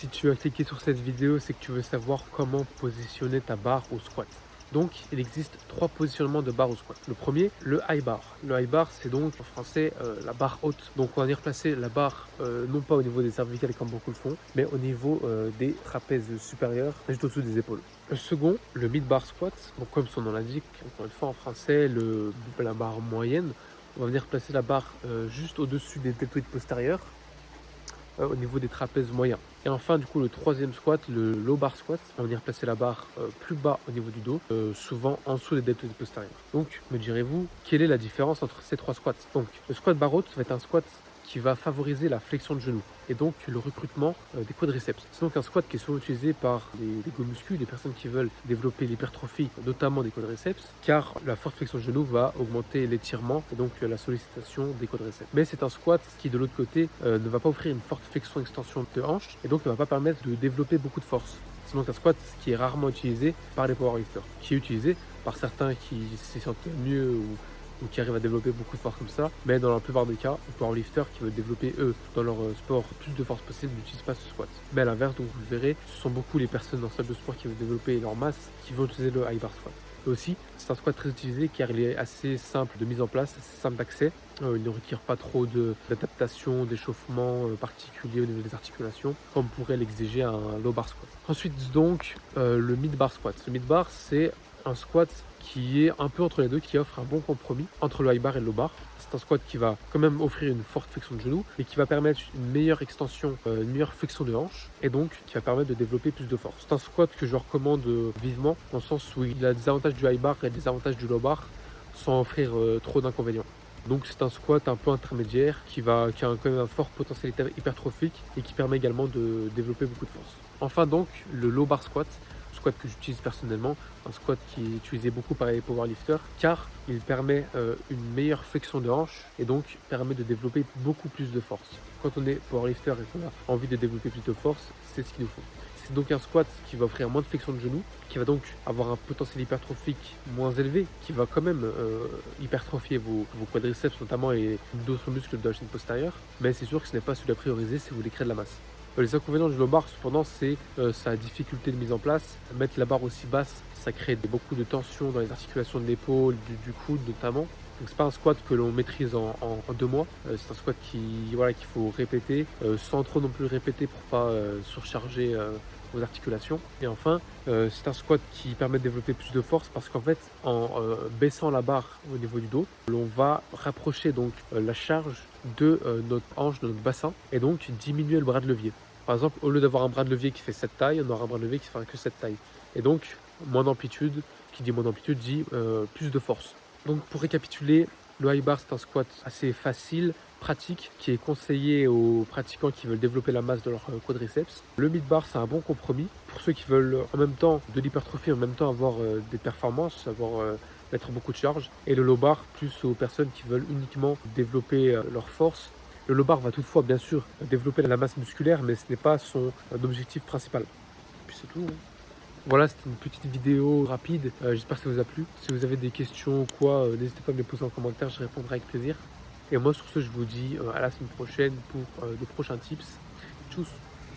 Si tu as cliqué sur cette vidéo, c'est que tu veux savoir comment positionner ta barre au squat. Donc, il existe 3 positionnements de barre au squat. Le premier, le high bar. Le high bar, c'est donc en français la barre haute. Donc, on va venir placer la barre non pas au niveau des cervicales comme beaucoup le font, mais au niveau des trapèzes supérieurs, juste au-dessous des épaules. Le second, le mid bar squat. Donc, comme son nom l'indique, encore une fois en français, la barre moyenne. On va venir placer la barre juste au-dessus des deltoïdes postérieurs, au niveau des trapèzes moyens. Et enfin, du coup, le troisième squat, le low bar squat, on va venir placer la barre plus bas au niveau du dos, souvent en dessous des deltoïdes postérieurs. Donc, me direz-vous, quelle est la différence entre ces 3 squats? Donc, le squat bar haute va être un squat qui va favoriser la flexion de genou et donc le recrutement des quadriceps. C'est donc un squat qui est souvent utilisé par les go muscu, des personnes qui veulent développer l'hypertrophie, notamment des quadriceps, car la forte flexion de genou va augmenter l'étirement et donc la sollicitation des quadriceps. Mais c'est un squat qui, de l'autre côté, ne va pas offrir une forte flexion-extension de hanche et donc ne va pas permettre de développer beaucoup de force. C'est donc un squat qui est rarement utilisé par les powerlifters, qui est utilisé par certains qui s'y sentent mieux ou qui arrivent à développer beaucoup de force comme ça, mais dans la plupart des cas, les powerlifters qui veulent développer eux dans leur sport plus de force possible n'utilisent pas ce squat. Mais à l'inverse, donc vous le verrez, ce sont beaucoup les personnes en salle de sport qui veulent développer leur masse qui vont utiliser le high bar squat. Et aussi, c'est un squat très utilisé car il est assez simple de mise en place, assez simple d'accès. Il ne requiert pas trop d'adaptation, d'échauffement particulier au niveau des articulations, comme pourrait l'exiger un low bar squat. Ensuite donc, le mid bar squat. Le mid bar, c'est un squat qui est un peu entre les deux, qui offre un bon compromis entre le high bar et le low bar. C'est un squat qui va quand même offrir une forte flexion de genou, mais qui va permettre une meilleure extension, une meilleure flexion de hanche, et donc qui va permettre de développer plus de force. C'est un squat que je recommande vivement, dans le sens où il a des avantages du high bar et des avantages du low bar, sans offrir trop d'inconvénients. Donc c'est un squat un peu intermédiaire qui a quand même un fort potentiel hypertrophique et qui permet également de développer beaucoup de force. Enfin donc le low bar squat, squat que j'utilise personnellement, un squat qui est utilisé beaucoup par les powerlifters car il permet une meilleure flexion de hanche et donc permet de développer beaucoup plus de force. Quand on est powerlifter et qu'on a envie de développer plus de force, c'est ce qu'il nous faut. C'est donc un squat qui va offrir moins de flexion de genou, qui va donc avoir un potentiel hypertrophique moins élevé, qui va quand même hypertrophier vos quadriceps notamment et d'autres muscles de la chaîne postérieure. Mais c'est sûr que ce n'est pas celui à prioriser si vous voulez créer de la masse. Les inconvénients du low bar, cependant, c'est sa difficulté de mise en place. Mettre la barre aussi basse, ça crée beaucoup de tension dans les articulations de l'épaule, du coude notamment. Donc c'est pas un squat que l'on maîtrise en 2 mois. C'est un squat qu'il faut répéter, sans trop non plus répéter pour pas surcharger vos articulations. Et enfin, c'est un squat qui permet de développer plus de force parce qu'en fait, en baissant la barre au niveau du dos, l'on va rapprocher donc la charge de notre hanche, de notre bassin, et donc diminuer le bras de levier. Par exemple, au lieu d'avoir un bras de levier qui fait cette taille, on aura un bras de levier qui fera que cette taille. Et donc, moins d'amplitude, qui dit moins d'amplitude, dit plus de force. Donc pour récapituler, le high bar c'est un squat assez facile, pratique, qui est conseillé aux pratiquants qui veulent développer la masse de leur quadriceps. Le mid bar c'est un bon compromis pour ceux qui veulent en même temps de l'hypertrophie, en même temps avoir des performances, mettre beaucoup de charge. Et le low bar plus aux personnes qui veulent uniquement développer leur force. Le low bar va toutefois bien sûr développer la masse musculaire, mais ce n'est pas son objectif principal. Et puis c'est tout. Voilà, c'était une petite vidéo rapide, j'espère que ça vous a plu. Si vous avez des questions ou quoi, n'hésitez pas à me les poser en commentaire, je répondrai avec plaisir. Et moi sur ce, je vous dis à la semaine prochaine pour de prochains tips. Tchuss!